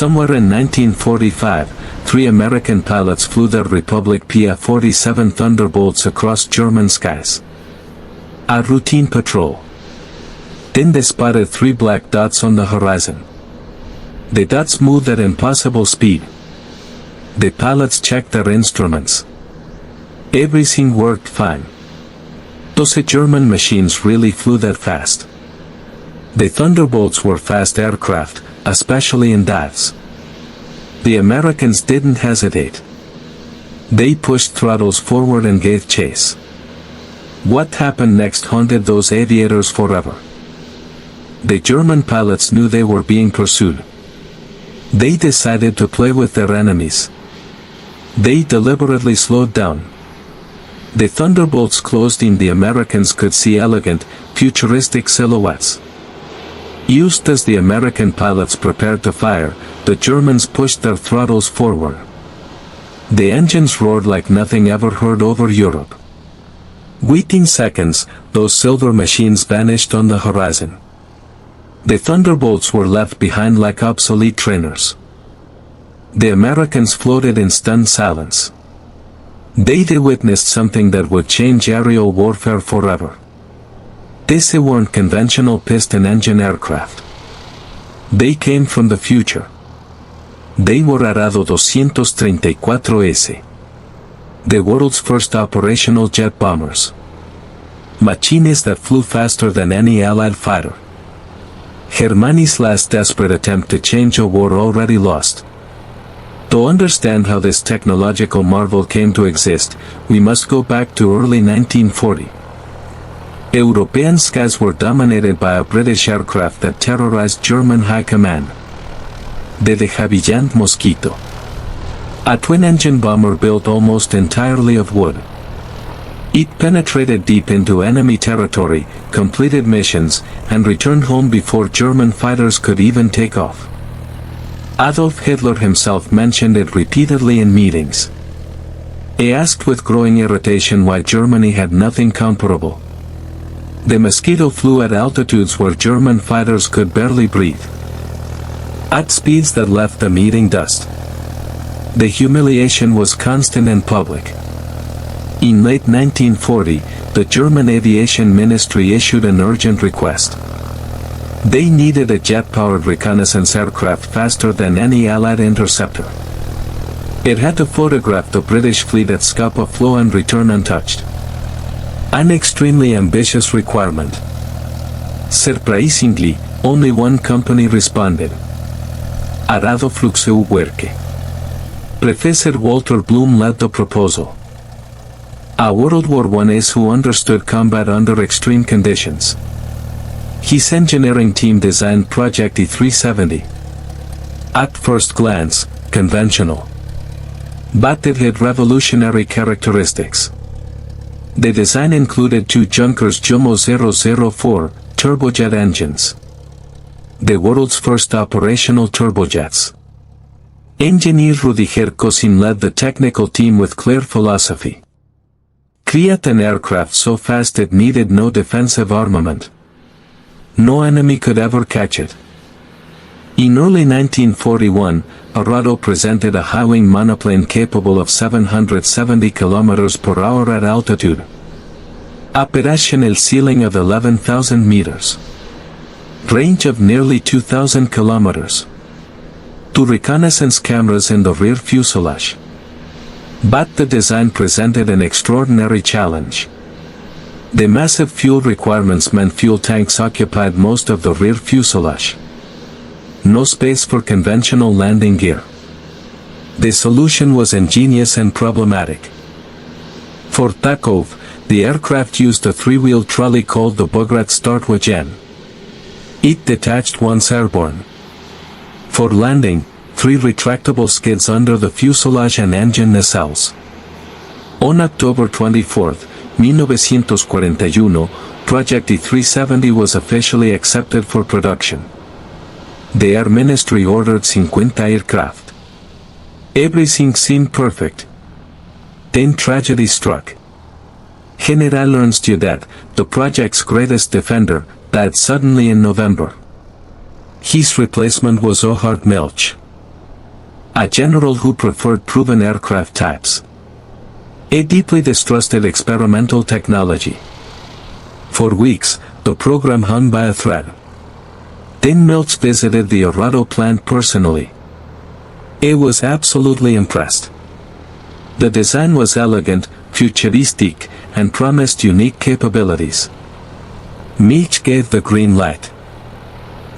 Somewhere in 1945, 3 American pilots flew their Republic PA-47 Thunderbolts across German skies. A routine patrol. Then they spotted 3 black dots on the horizon. The dots moved at impossible speed. The pilots checked their instruments. Everything worked fine. Those German machines really flew that fast. The Thunderbolts were fast aircraft, especially in dives. The Americans didn't hesitate. They pushed throttles forward and gave chase. What happened next haunted those aviators forever. The German pilots knew they were being pursued. They decided to play with their enemies. They deliberately slowed down. The Thunderbolts closed in. The Americans could see elegant, futuristic silhouettes. Used as the American pilots prepared to fire, the Germans pushed their throttles forward. The engines roared like nothing ever heard over Europe. Within seconds, those silver machines vanished on the horizon. The Thunderbolts were left behind like obsolete trainers. The Americans floated in stunned silence. They witnessed something that would change aerial warfare forever. These weren't conventional piston-engine aircraft. They came from the future. They were Arado 234S. The world's first operational jet bombers. Machines that flew faster than any Allied fighter. Germany's last desperate attempt to change a war already lost. To understand how this technological marvel came to exist, we must go back to early 1940. European skies were dominated by a British aircraft that terrorized German high command. The de Havilland Mosquito. A twin-engine bomber built almost entirely of wood. It penetrated deep into enemy territory, completed missions, and returned home before German fighters could even take off. Adolf Hitler himself mentioned it repeatedly in meetings. He asked with growing irritation why Germany had nothing comparable. The Mosquito flew at altitudes where German fighters could barely breathe. At speeds that left them eating dust. The humiliation was constant and public. In late 1940, the German Aviation Ministry issued an urgent request. They needed a jet-powered reconnaissance aircraft faster than any Allied interceptor. It had to photograph the British fleet at Scapa Flow and return untouched. An extremely ambitious requirement. Surprisingly, only one company responded. Arado Flugzeugwerke. Professor Walter Bloom led the proposal. A World War I ace who understood combat under extreme conditions. His engineering team designed Project E-370. At first glance, conventional. But it had revolutionary characteristics. The design included 2 Junkers Jumo 004 turbojet engines. The world's first operational turbojets. Engineer Rudiger Kosin led the technical team with clear philosophy. Create an aircraft so fast it needed no defensive armament. No enemy could ever catch it. In early 1941, Arado presented a high-wing monoplane capable of 770 km per hour at altitude. Operational ceiling of 11,000 meters. Range of nearly 2,000 kilometers. 2 reconnaissance cameras in the rear fuselage. But the design presented an extraordinary challenge. The massive fuel requirements meant fuel tanks occupied most of the rear fuselage. No space for conventional landing gear. The solution was ingenious and problematic. For takeoff, the aircraft used a 3-wheel trolley called the Bograt Startwagen. It detached once airborne. For landing, 3 retractable skids under the fuselage and engine nacelles. On October 24, 1941, Project E-370 was officially accepted for production. The Air Ministry ordered 50 aircraft. Everything seemed perfect. Then tragedy struck. General Ernst Udet, the project's greatest defender, died suddenly in November. His replacement was Ohard Milch. A general who preferred proven aircraft types. He deeply distrusted experimental technology. For weeks, the program hung by a thread. Then Milch visited the Arado plant personally. He was absolutely impressed. The design was elegant, futuristic, and promised unique capabilities. Milch gave the green light.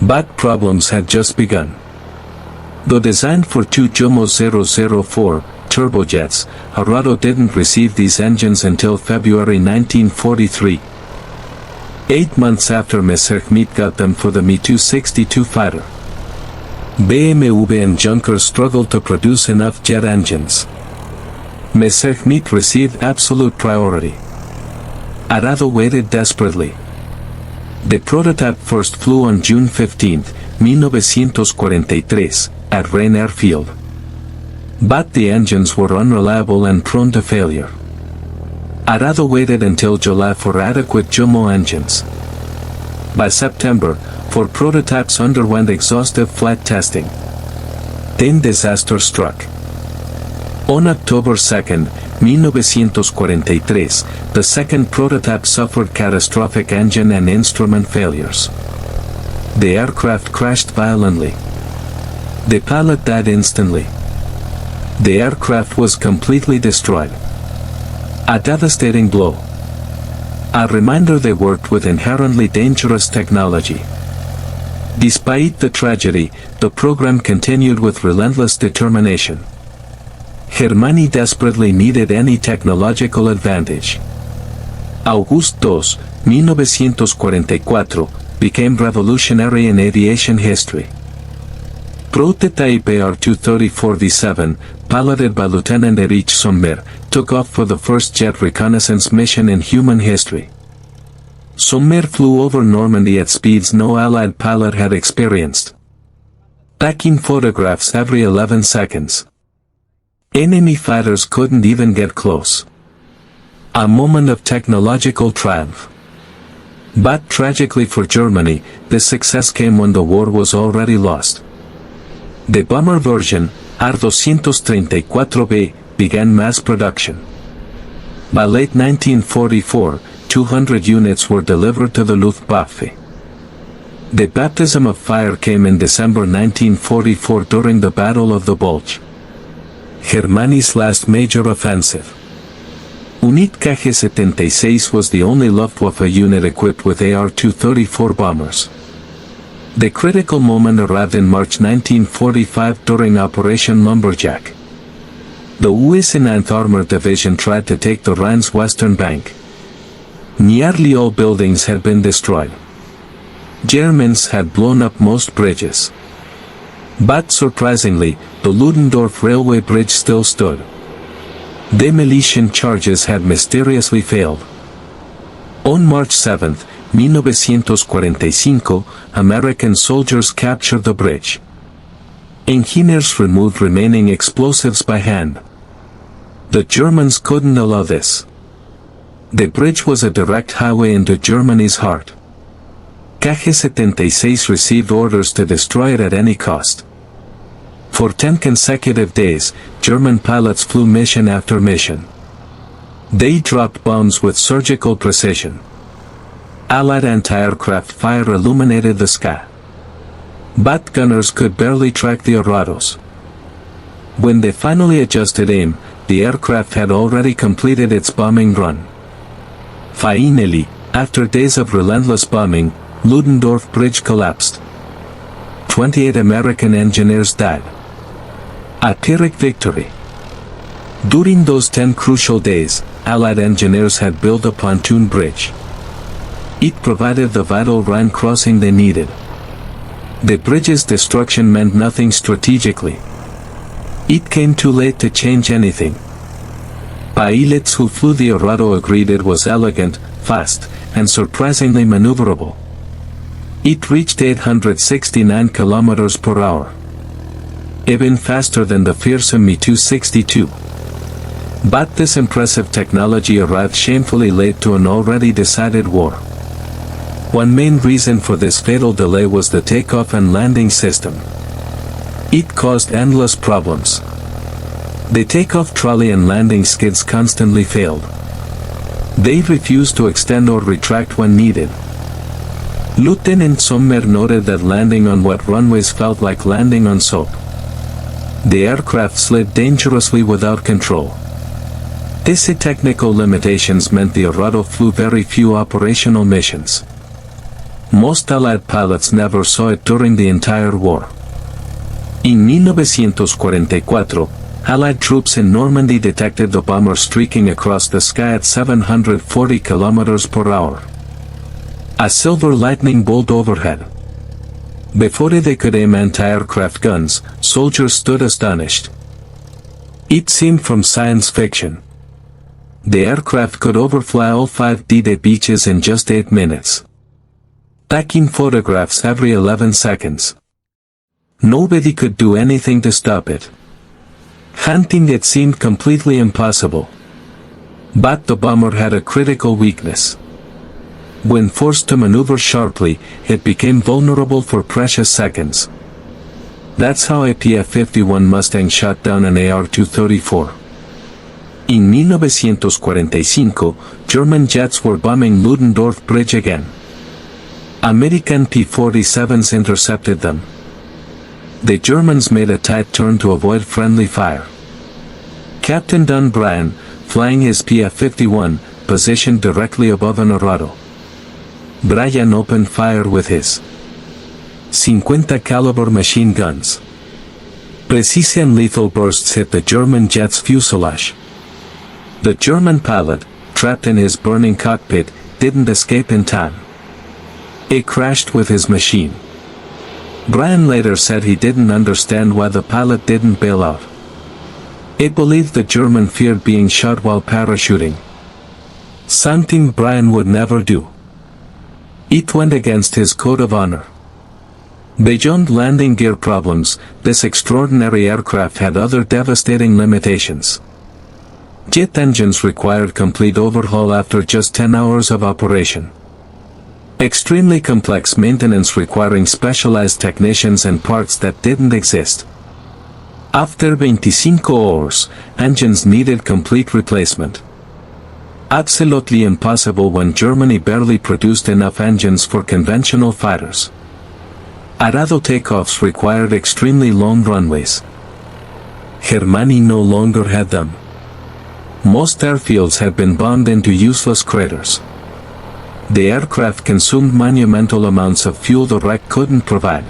But problems had just begun. Though designed for two Jomo 004 turbojets, Arado didn't receive these engines until February 1943. 8 months after Messerschmitt got them for the Mi-262 fighter. BMW and Junkers struggled to produce enough jet engines. Messerschmitt received absolute priority. Arado waited desperately. The prototype first flew on June 15, 1943, at Rhein Airfield. But the engines were unreliable and prone to failure. Arado waited until July for adequate Jomo engines. By September, 4 prototypes underwent exhaustive flight testing. Then disaster struck. On October 2, 1943, the second prototype suffered catastrophic engine and instrument failures. The aircraft crashed violently. The pilot died instantly. The aircraft was completely destroyed. A devastating blow. A reminder they worked with inherently dangerous technology. Despite the tragedy, the program continued with relentless determination. Germany desperately needed any technological advantage. August 2, 1944, became revolutionary in aviation history. Prototype AR-230-47, piloted by Lieutenant Erich Sommer, took off for the first jet reconnaissance mission in human history. Sommer flew over Normandy at speeds no Allied pilot had experienced, taking photographs every 11 seconds. Enemy fighters couldn't even get close. A moment of technological triumph. But tragically for Germany, this success came when the war was already lost. The bomber version, AR-234B, began mass production. By late 1944, 200 units were delivered to the Luftwaffe. The baptism of fire came in December 1944 during the Battle of the Bulge. Germany's last major offensive. Unit KG-76 was the only Luftwaffe unit equipped with AR-234 bombers. The critical moment arrived in March 1945 during Operation Lumberjack. The US 9th Armored Division tried to take the Rhine's western bank. Nearly all buildings had been destroyed. Germans had blown up most bridges. But surprisingly, the Ludendorff railway bridge still stood. Demolition charges had mysteriously failed. On March 7, 1945, American soldiers captured the bridge. Engineers removed remaining explosives by hand. The Germans couldn't allow this. The bridge was a direct highway into Germany's heart. KG-76 received orders to destroy it at any cost. For 10 consecutive days, German pilots flew mission after mission. They dropped bombs with surgical precision. Allied anti-aircraft fire illuminated the sky. But gunners could barely track the Arados. When they finally adjusted aim, the aircraft had already completed its bombing run. Finally, after days of relentless bombing, Ludendorff Bridge collapsed. 28 American engineers died. A Pyrrhic victory. During those 10 crucial days, Allied engineers had built a pontoon bridge. It provided the vital Rhine crossing they needed. The bridge's destruction meant nothing strategically. It came too late to change anything. Pilots who flew the Arado agreed it was elegant, fast, and surprisingly maneuverable. It reached 869 kilometers per hour. Even faster than the fearsome Mi-262. But this impressive technology arrived shamefully late to an already decided war. One main reason for this fatal delay was the takeoff and landing system. It caused endless problems. The takeoff trolley and landing skids constantly failed. They refused to extend or retract when needed. Lieutenant Sommer noted that landing on wet runways felt like landing on soap. The aircraft slid dangerously without control. These technical limitations meant the Arado flew very few operational missions. Most Allied pilots never saw it during the entire war. In 1944, Allied troops in Normandy detected the bomber streaking across the sky at 740 kilometers per hour. A silver lightning bolt overhead. Before they could aim anti-aircraft guns, soldiers stood astonished. It seemed from science fiction. The aircraft could overfly all 5 D-Day beaches in just 8 minutes. Taking photographs every 11 seconds. Nobody could do anything to stop it. Hunting it seemed completely impossible. But the bomber had a critical weakness. When forced to maneuver sharply, it became vulnerable for precious seconds. That's how a PF-51 Mustang shot down an AR-234. In 1945, German jets were bombing Ludendorff Bridge again. American P-47s intercepted them. The Germans made a tight turn to avoid friendly fire. Captain Don Bryan, flying his PF-51, positioned directly above an Arado. Bryan opened fire with his 50 caliber machine guns. Precise and lethal bursts hit the German jet's fuselage. The German pilot, trapped in his burning cockpit, didn't escape in time. It crashed with his machine. Bryan later said he didn't understand why the pilot didn't bail out. It believed the German feared being shot while parachuting. Something Bryan would never do. It went against his code of honor. Beyond landing gear problems, this extraordinary aircraft had other devastating limitations. Jet engines required complete overhaul after just 10 hours of operation. Extremely complex maintenance requiring specialized technicians and parts that didn't exist. After 25 hours, engines needed complete replacement. Absolutely impossible when Germany barely produced enough engines for conventional fighters. Arado takeoffs required extremely long runways. Germany no longer had them. Most airfields had been bombed into useless craters. The aircraft consumed monumental amounts of fuel the wreck couldn't provide.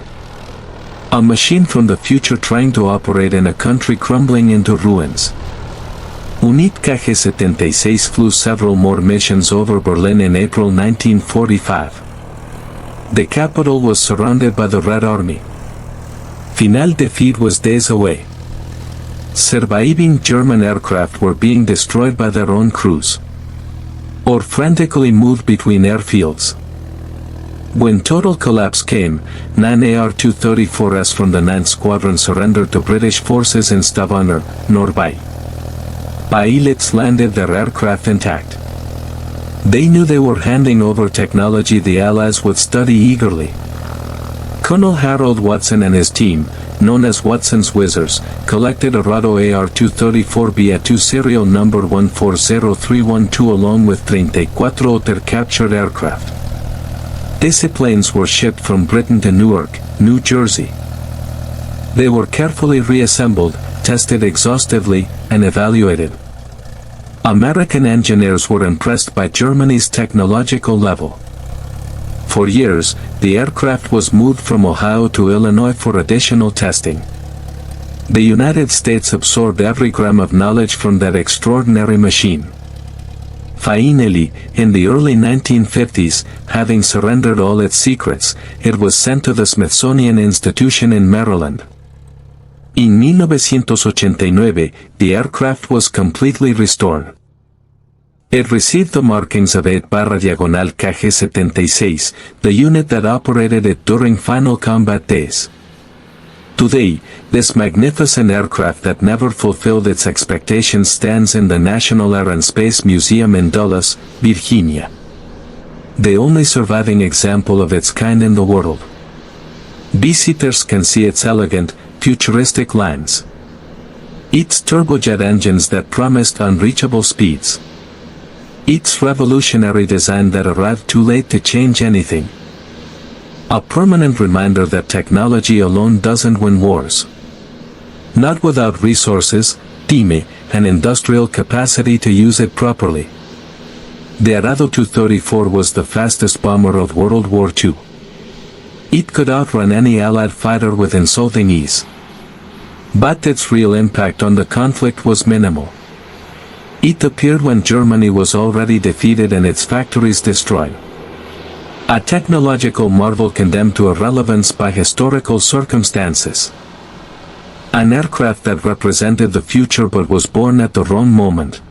A machine from the future trying to operate in a country crumbling into ruins. Unit KG-76 flew several more missions over Berlin in April 1945. The capital was surrounded by the Red Army. Final defeat was days away. Surviving German aircraft were being destroyed by their own crews, or frantically moved between airfields. When total collapse came, 9 AR-234s from the 9th Squadron surrendered to British forces in Stavanger, Norway. Pilots landed their aircraft intact. They knew they were handing over technology the Allies would study eagerly. Colonel Harold Watson and his team, known as Watson's Wizards, collected Arado AR-234B-2 serial number 140312 along with 34 other captured aircraft. These planes were shipped from Britain to Newark, New Jersey. They were carefully reassembled, tested exhaustively, and evaluated. American engineers were impressed by Germany's technological level. For years, the aircraft was moved from Ohio to Illinois for additional testing. The United States absorbed every gram of knowledge from that extraordinary machine. Finally, in the early 1950s, having surrendered all its secrets, it was sent to the Smithsonian Institution in Maryland. In 1989, the aircraft was completely restored. It received the markings of 8/diagonal KG-76, the unit that operated it during final combat days. Today, this magnificent aircraft that never fulfilled its expectations stands in the National Air and Space Museum in Dulles, Virginia. The only surviving example of its kind in the world. Visitors can see its elegant, futuristic lines. Its turbojet engines that promised unreachable speeds. Its revolutionary design that arrived too late to change anything. A permanent reminder that technology alone doesn't win wars. Not without resources, time, and industrial capacity to use it properly. The Arado 234 was the fastest bomber of World War II. It could outrun any Allied fighter with insulting ease. But its real impact on the conflict was minimal. It appeared when Germany was already defeated and its factories destroyed. A technological marvel condemned to irrelevance by historical circumstances. An aircraft that represented the future but was born at the wrong moment.